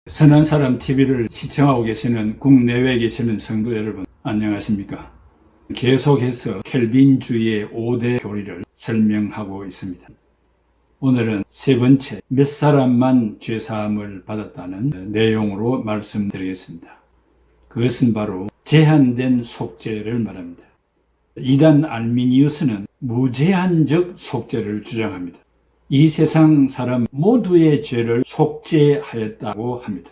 선한 사람 TV를 시청하고 계시는 국내외에 계시는 성도 여러분, 안녕하십니까? 계속해서 켈빈주의의 5대 교리를 설명하고 있습니다. 오늘은 세 번째, 몇 사람만 죄사함을 받았다는 내용으로 말씀드리겠습니다. 그것은 바로 제한된 속죄를 말합니다. 이단 알미니우스는 무제한적 속죄를 주장합니다. 이 세상 사람 모두의 죄를 속죄하였다고 합니다.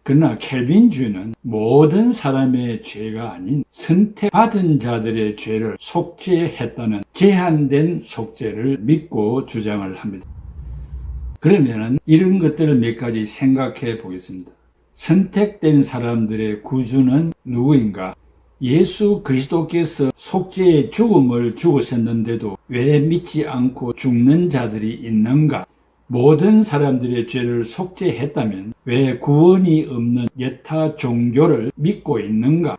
그러나 켈빈주의는 모든 사람의 죄가 아닌 선택받은 자들의 죄를 속죄했다는 제한된 속죄를 믿고 주장을 합니다. 그러면 이런 것들을 몇 가지 생각해 보겠습니다. 선택된 사람들의 구주는 누구인가? 예수 그리스도께서 속죄의 죽음을 죽으셨는데도 왜 믿지 않고 죽는 자들이 있는가? 모든 사람들의 죄를 속죄했다면 왜 구원이 없는 여타 종교를 믿고 있는가?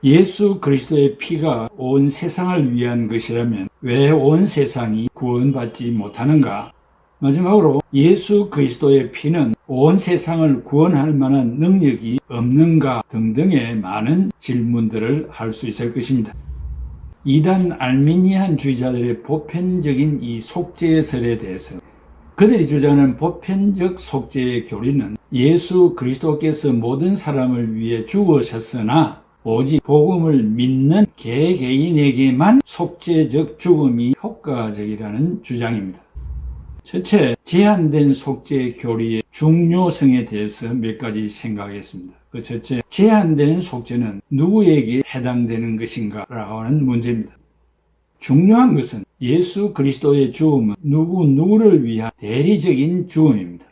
예수 그리스도의 피가 온 세상을 위한 것이라면 왜 온 세상이 구원받지 못하는가? 마지막으로 예수 그리스도의 피는 온 세상을 구원할 만한 능력이 없는가 등등의 많은 질문들을 할 수 있을 것입니다. 이단 알미니안주의자들의 보편적인 이 속죄설에 대해서 그들이 주장하는 보편적 속죄의 교리는 예수 그리스도께서 모든 사람을 위해 죽으셨으나 오직 복음을 믿는 개개인에게만 속죄적 죽음이 효과적이라는 주장입니다. 첫째, 제한된 속죄 교리의 중요성에 대해서 몇 가지 생각하겠습니다. 그 첫째, 제한된 속죄는 누구에게 해당되는 것인가 라고 하는 문제입니다. 중요한 것은 예수 그리스도의 죽음은 누구를 위한 대리적인 죽음입니다.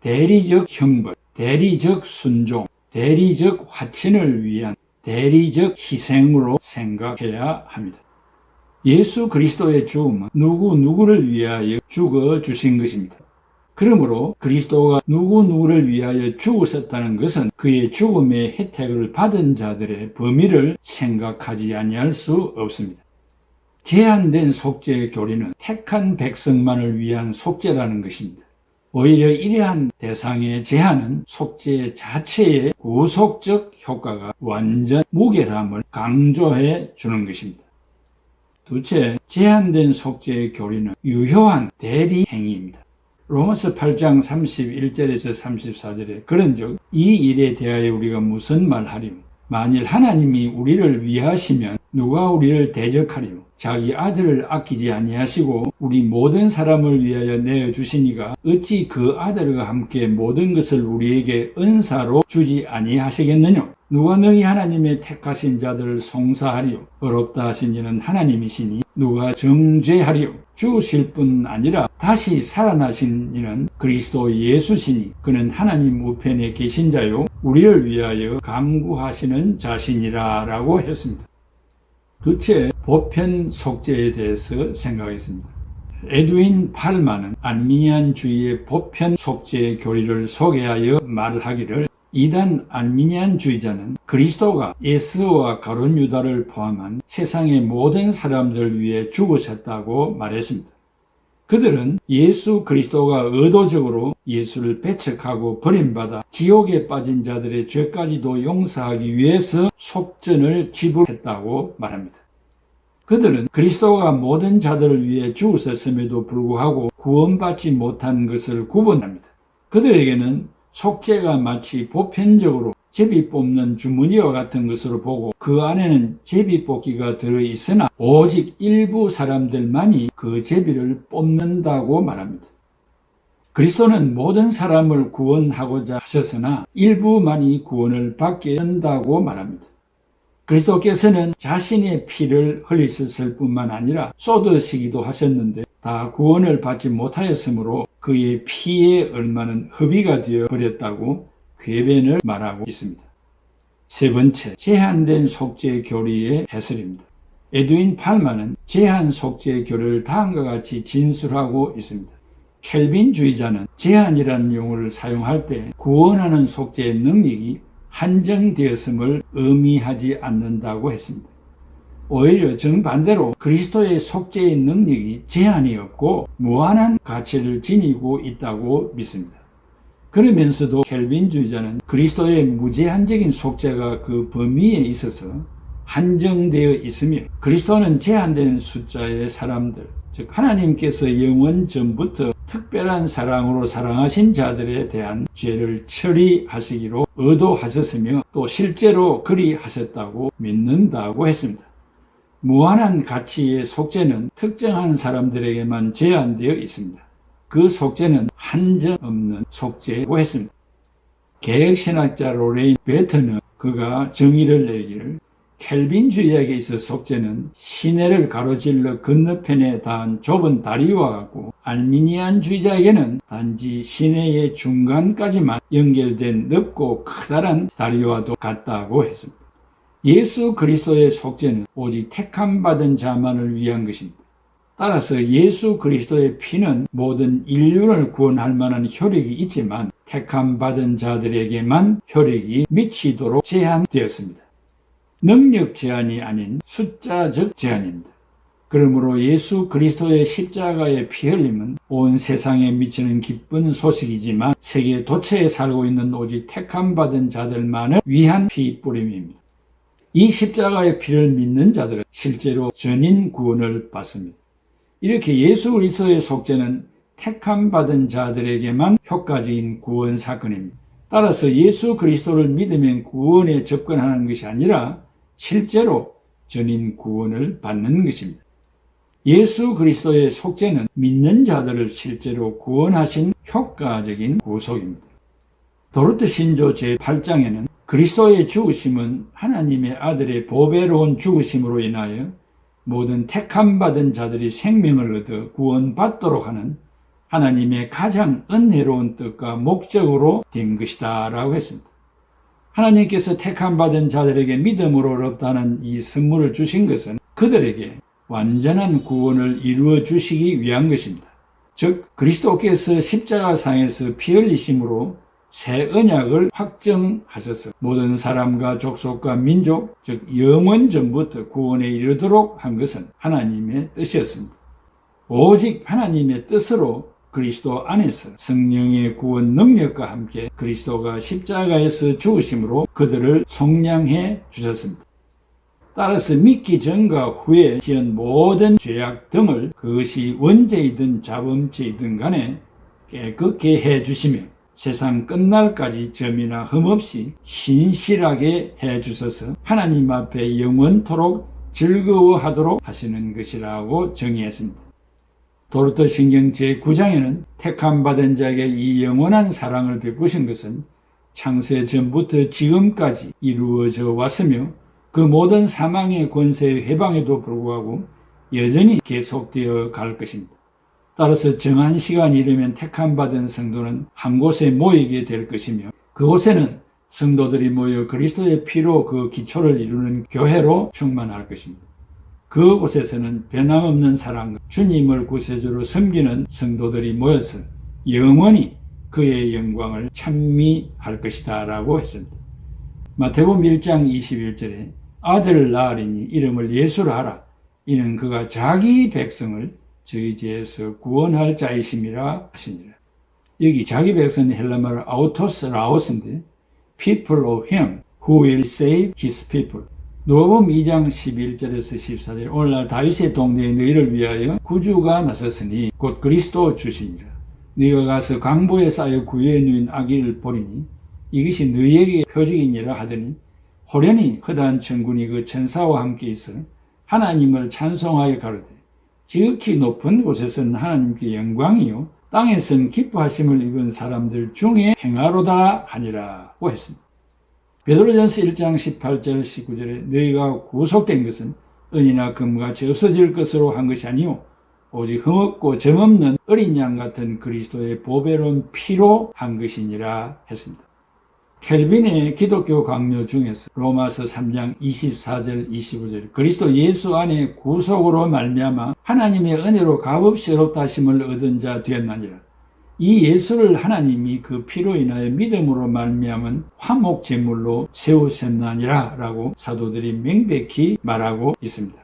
대리적 형벌, 대리적 순종, 대리적 화친을 위한 대리적 희생으로 생각해야 합니다. 예수 그리스도의 죽음은 누구를 위하여 죽어주신 것입니다. 그러므로 그리스도가 누구를 위하여 죽으셨다는 것은 그의 죽음의 혜택을 받은 자들의 범위를 생각하지 아니할 수 없습니다. 제한된 속죄의 교리는 택한 백성만을 위한 속죄라는 것입니다. 오히려 이러한 대상의 제한은 속죄 자체의 구속적 효과가 완전 무결함을 강조해 주는 것입니다. 둘째, 제한된 속죄의 교리는 유효한 대리 행위입니다. 로마서 8장 31절에서 34절에 그런즉 이 일에 대하여 우리가 무슨 말하리요? 만일 하나님이 우리를 위하시면 누가 우리를 대적하리요? 자기 아들을 아끼지 아니하시고 우리 모든 사람을 위하여 내어주시니가 어찌 그 아들과 함께 모든 것을 우리에게 은사로 주지 아니하시겠느냐? 누가 너희 하나님의 택하신 자들을 송사하리요? 어렵다 하신 이는 하나님이시니 누가 정죄하리요? 죽으실 뿐 아니라 다시 살아나신 이는 그리스도 예수시니 그는 하나님 우편에 계신 자요 우리를 위하여 간구하시는 자신이라 라고 했습니다. 둘째, 보편 속죄에 대해서 생각하겠습니다. 에드윈 팔만은 알미니안주의의 보편 속죄의 교리를 소개하여 말하기를 이단 알미니안주의자는 그리스도가 에스더와 가룟 유다를 포함한 세상의 모든 사람들을 위해 죽으셨다고 말했습니다. 그들은 예수 그리스도가 의도적으로 예수를 배척하고 버림받아 지옥에 빠진 자들의 죄까지도 용서하기 위해서 속전을 지불했다고 말합니다. 그들은 그리스도가 모든 자들을 위해 죽으셨음에도 불구하고 구원받지 못한 것을 구분합니다. 그들에게는 속죄가 마치 보편적으로 제비 뽑는 주머니와 같은 것으로 보고 그 안에는 제비 뽑기가 들어있으나 오직 일부 사람들만이 그 제비를 뽑는다고 말합니다. 그리스도는 모든 사람을 구원하고자 하셨으나 일부만이 구원을 받게 된다고 말합니다. 그리스도께서는 자신의 피를 흘리셨을 뿐만 아니라 쏟으시기도 하셨는데 다 구원을 받지 못하였으므로 그의 피에 얼마는 허비가 되어 버렸다고 궤변을 말하고 있습니다. 세 번째, 제한된 속죄 교리의 해설입니다. 에드윈 팔만은 제한 속죄 교리를 다음과 같이 진술하고 있습니다. 켈빈주의자는 제한이라는 용어를 사용할 때 구원하는 속죄의 능력이 한정되었음을 의미하지 않는다고 했습니다. 오히려 정반대로 그리스도의 속죄의 능력이 제한이 없고 무한한 가치를 지니고 있다고 믿습니다. 그러면서도 켈빈주의자는 그리스도의 무제한적인 속죄가 그 범위에 있어서 한정되어 있으며 그리스도는 제한된 숫자의 사람들, 즉 하나님께서 영원 전부터 특별한 사랑으로 사랑하신 자들에 대한 죄를 처리하시기로 의도하셨으며 또 실제로 그리하셨다고 믿는다고 했습니다. 무한한 가치의 속죄는 특정한 사람들에게만 제한되어 있습니다. 그 속죄는 한정 없는 속죄고 했습니다. 개혁신학자 로레인 베트는 그가 정의를 내기를 켈빈주의에게 있어 속죄는 시내를 가로질러 건너편에 닿은 좁은 다리와 같고 알미니안주의자에게는 단지 시내의 중간까지만 연결된 넓고 커다란 다리와도 같다고 했습니다. 예수 그리스도의 속죄는 오직 택함받은 자만을 위한 것입니다. 따라서 예수 그리스도의 피는 모든 인류를 구원할 만한 효력이 있지만 택함받은 자들에게만 효력이 미치도록 제한되었습니다. 능력 제한이 아닌 숫자적 제한입니다. 그러므로 예수 그리스도의 십자가의 피 흘림은 온 세상에 미치는 기쁜 소식이지만 세계 도처에 살고 있는 오직 택함받은 자들만을 위한 피 뿌림입니다. 이 십자가의 피를 믿는 자들은 실제로 전인 구원을 받습니다. 이렇게 예수 그리스도의 속죄는 택함받은 자들에게만 효과적인 구원 사건입니다. 따라서 예수 그리스도를 믿으면 구원에 접근하는 것이 아니라 실제로 전인 구원을 받는 것입니다. 예수 그리스도의 속죄는 믿는 자들을 실제로 구원하신 효과적인 구속입니다. 도르트 신조 제8장에는 그리스도의 죽으심은 하나님의 아들의 보배로운 죽으심으로 인하여 모든 택함받은 자들이 생명을 얻어 구원받도록 하는 하나님의 가장 은혜로운 뜻과 목적으로 된 것이다 라고 했습니다. 하나님께서 택함받은 자들에게 믿음으로 얻었다는 이 선물을 주신 것은 그들에게 완전한 구원을 이루어 주시기 위한 것입니다. 즉 그리스도께서 십자가상에서 피 흘리심으로 새 언약을 확정하셔서 모든 사람과 족속과 민족, 즉 영원 전부터 구원에 이르도록 한 것은 하나님의 뜻이었습니다. 오직 하나님의 뜻으로 그리스도 안에서 성령의 구원 능력과 함께 그리스도가 십자가에서 죽으심으로 그들을 속량해 주셨습니다. 따라서 믿기 전과 후에 지은 모든 죄악 등을 그것이 원죄이든 자범죄이든 간에 깨끗게 해 주시며 세상 끝날까지 점이나 흠없이 신실하게 해 주셔서 하나님 앞에 영원토록 즐거워하도록 하시는 것이라고 정의했습니다. 도르트 신경 제9장에는 택함받은 자에게 이 영원한 사랑을 베푸신 것은 창세 전부터 지금까지 이루어져 왔으며 그 모든 사망의 권세의 해방에도 불구하고 여전히 계속되어 갈 것입니다. 따라서 정한 시간이 이르면 택함받은 성도는 한 곳에 모이게 될 것이며 그곳에는 성도들이 모여 그리스도의 피로 그 기초를 이루는 교회로 충만할 것입니다. 그곳에서는 변함없는 사랑과 주님을 구세주로 섬기는 성도들이 모여서 영원히 그의 영광을 찬미할 것이다 라고 했습니다. 마태복음 1장 21절에 아들을 낳으리니 이름을 예수라 하라. 이는 그가 자기 백성을 저희 죄에서 구원할 자이심이라 하시니라. 여기 자기 백성은 헬라말로 아우토스 라오스인데 people of him who will save his people. 누가복음 2장 11절에서 14절 오늘날 다윗의 동네에 너희를 위하여 구주가 나섰으니 곧 그리스도 주시니라. 너희가 가서 강보에 쌓여 구유에 누인 아기를 보리니 이것이 너희에게 표적이니라 하더니 호련히 허다한 천군이 그 천사와 함께 있어 하나님을 찬송하여 가로되 지극히 높은 곳에서는 하나님께 영광이요 땅에서는 기뻐하심을 입은 사람들 중에 행하로다 하니라고 했습니다. 베드로전서 1장 18절 19절에 너희가 구속된 것은 은이나 금같이 없어질 것으로 한 것이 아니요 오직 흠없고 점없는 어린 양 같은 그리스도의 보배로운 피로 한 것이니라 했습니다. 켈빈의 기독교 강요 중에서 로마서 3장 24절 25절 그리스도 예수 안에 구속으로 말미암아 하나님의 은혜로 값없이 의롭다 하심을 얻은 자 되었나니라. 이 예수를 하나님이 그 피로 인하여 믿음으로 말미암은 화목 제물로 세우셨나니라 라고 사도들이 명백히 말하고 있습니다.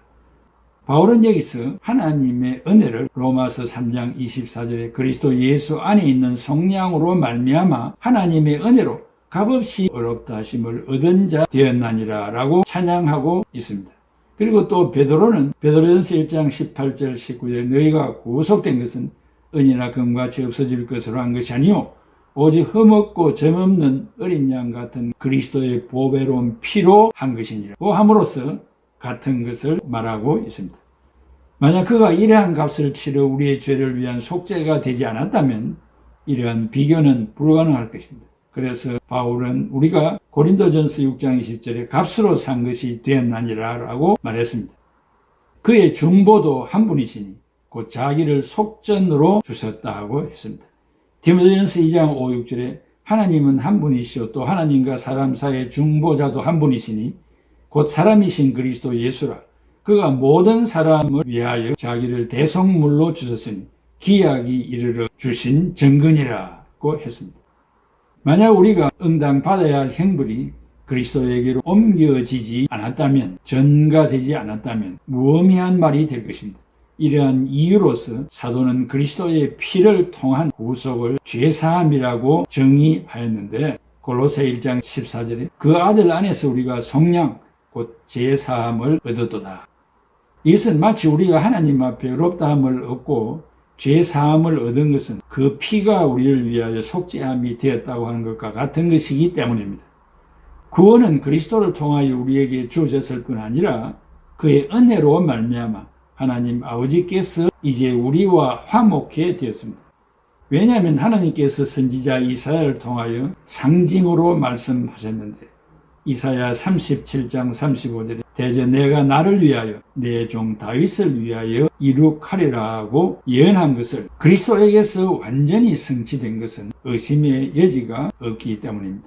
바울은 여기서 하나님의 은혜를 로마서 3장 24절에 그리스도 예수 안에 있는 성령으로 말미암아 하나님의 은혜로 값없이 어렵다 하심을 얻은 자 되었나니라 라고 찬양하고 있습니다. 그리고 또 베드로는 베드로전서 1장 18절 19절에 너희가 구속된 것은 은이나 금같이 없어질 것으로 한 것이 아니요 오직 흠없고 점없는 어린 양 같은 그리스도의 보배로운 피로 한 것이니라 고 함으로써 같은 것을 말하고 있습니다. 만약 그가 이러한 값을 치러 우리의 죄를 위한 속죄가 되지 않았다면 이러한 비교는 불가능할 것입니다. 그래서 바울은 우리가 고린도전서 6장 20절에 값으로 산 것이 되었나니라 라고 말했습니다. 그의 중보도 한 분이시니 곧 자기를 속전으로 주셨다고 했습니다. 디모데전서 2장 5, 6절에 하나님은 한 분이시오 또 하나님과 사람 사이의 중보자도 한 분이시니 곧 사람이신 그리스도 예수라. 그가 모든 사람을 위하여 자기를 대속물로 주셨으니 기약이 이르러 주신 증거니라고 했습니다. 만약 우리가 응당받아야 할 형벌이 그리스도에게로 옮겨지지 않았다면, 전가되지 않았다면 무의미한 말이 될 것입니다. 이러한 이유로서 사도는 그리스도의 피를 통한 구속을 죄사함이라고 정의하였는데 골로새 1장 14절에 그 아들 안에서 우리가 성령 곧 죄사함을 얻었도다. 이것은 마치 우리가 하나님 앞에 의롭다함을 얻고 죄사함을 얻은 것은 그 피가 우리를 위하여 속죄함이 되었다고 하는 것과 같은 것이기 때문입니다. 구원은 그리스도를 통하여 우리에게 주어졌을 뿐 아니라 그의 은혜로 말미암아 하나님 아버지께서 이제 우리와 화목해 되었습니다. 왜냐하면 하나님께서 선지자 이사야를 통하여 상징으로 말씀하셨는데 이사야 37장 35절에 대저 내가 나를 위하여 내 종 다윗을 위하여 이룩하리라 하고 예언한 것을 그리스도에게서 완전히 성취된 것은 의심의 여지가 없기 때문입니다.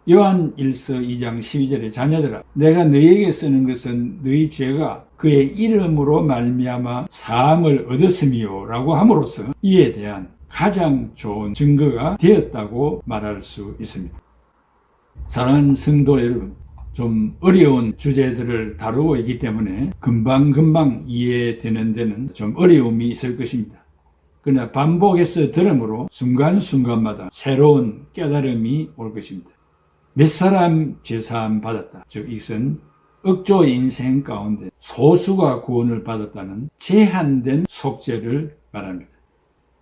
요한 1서 2장 12절에 자녀들아 내가 너희에게 쓰는 것은 너희 죄가 그의 이름으로 말미암아 사함을 얻었음이요 라고 함으로써 이에 대한 가장 좋은 증거가 되었다고 말할 수 있습니다. 사랑하는 성도 여러분, 좀 어려운 주제들을 다루고 있기 때문에 금방 이해되는 데는 좀 어려움이 있을 것입니다. 그러나 반복해서 들음으로 순간순간마다 새로운 깨달음이 올 것입니다. 몇 사람 죄사함 받았다. 즉 이것은 억조 인생 가운데 소수가 구원을 받았다는 제한된 속죄를 말합니다.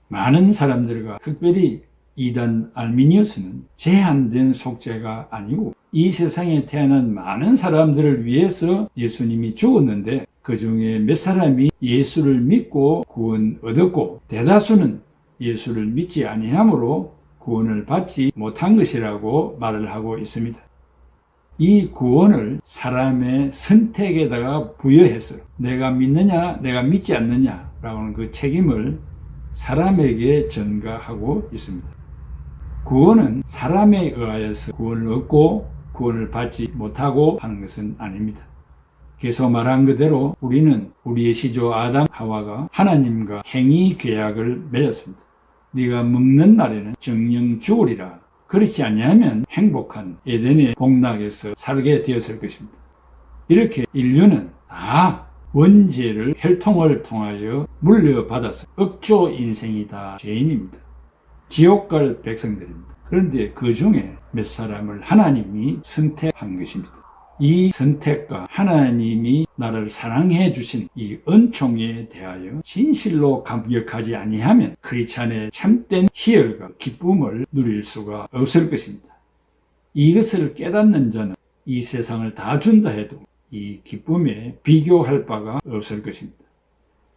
많은 사람들과 특별히 이단 알미니우스는 제한된 속죄가 아니고 이 세상에 태어난 많은 사람들을 위해서 예수님이 죽었는데 그 중에 몇 사람이 예수를 믿고 구원 얻었고 대다수는 예수를 믿지 아니함으로 구원을 받지 못한 것이라고 말을 하고 있습니다. 이 구원을 사람의 선택에다가 부여해서 내가 믿느냐 내가 믿지 않느냐라고 하는 그 책임을 사람에게 전가하고 있습니다. 구원은 사람에 의하여서 구원을 얻고 구원을 받지 못하고 하는 것은 아닙니다. 계속 말한 그대로 우리는 우리의 시조 아담 하와가 하나님과 행위 계약을 맺었습니다. 네가 먹는 날에는 정령 죽으리라. 그렇지 아니하면 행복한 에덴의 복락에서 살게 되었을 것입니다. 이렇게 인류는 다 원죄를 혈통을 통하여 물려받아서 억조 인생이 다 죄인입니다. 지옥 갈 백성들입니다. 그런데 그 중에 몇 사람을 하나님이 선택한 것입니다. 이 선택과 하나님이 나를 사랑해 주신 이 은총에 대하여 진실로 감격하지 아니하면 크리스찬의 참된 희열과 기쁨을 누릴 수가 없을 것입니다. 이것을 깨닫는 자는 이 세상을 다 준다 해도 이 기쁨에 비교할 바가 없을 것입니다.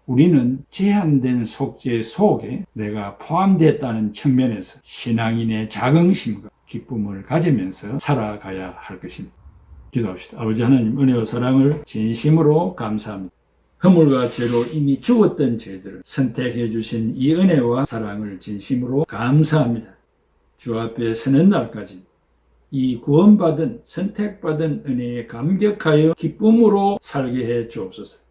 우리는 제한된 속죄 속에 내가 포함됐다는 측면에서 신앙인의 자긍심과 기쁨을 가지면서 살아가야 할 것입니다. 기도합시다. 아버지 하나님 은혜와 사랑을 진심으로 감사합니다. 허물과 죄로 이미 죽었던 죄들을 선택해 주신 이 은혜와 사랑을 진심으로 감사합니다. 주 앞에 서는 날까지 이 구원받은 선택받은 은혜에 감격하여 기쁨으로 살게 해 주옵소서.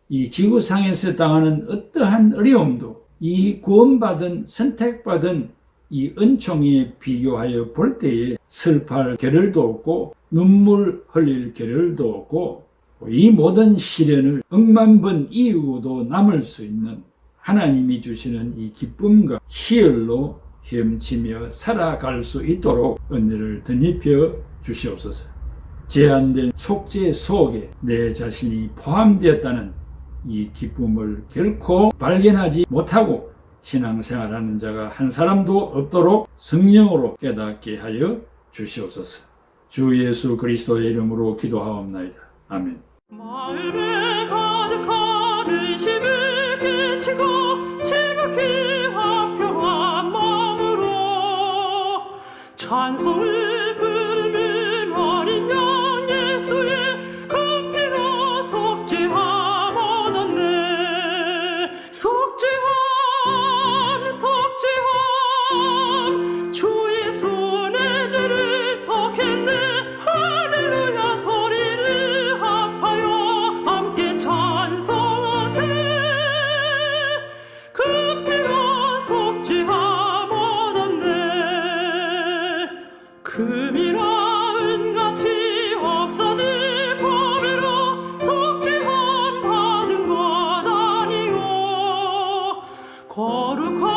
이 지구상에서 당하는 어떠한 어려움도 이 구원받은 선택받은 이 은총에 비교하여 볼 때에 슬퍼할 겨를도 없고 눈물 흘릴 겨를도 없고 이 모든 시련을 억만 번 이기고도 남을 수 있는 하나님이 주시는 이 기쁨과 희열로 헤엄치며 살아갈 수 있도록 은혜를 덧입혀 주시옵소서. 제한된 속죄 속에 내 자신이 포함되었다는 이 기쁨을 결코 발견하지 못하고 신앙생활하는 자가 한 사람도 없도록 성령으로 깨닫게 하여 주시옵소서. 주 예수 그리스도의 이름으로 기도하옵나이다. 아멘. 마음에 가득한 의심을 끼치고 지극히 화평한 마음으로 찬송을 부르는 어린 양 예수의 그 피로 속죄함 얻었네. 속죄함 속죄함 주 예수 내 죄를 속했네. 할렐루야 소리를 합하여 함께 찬송하세. 그 피로 속죄함 얻었네. 금이라 은같이 없어질 법으로 속죄함 받은 것 아니요. 거룩한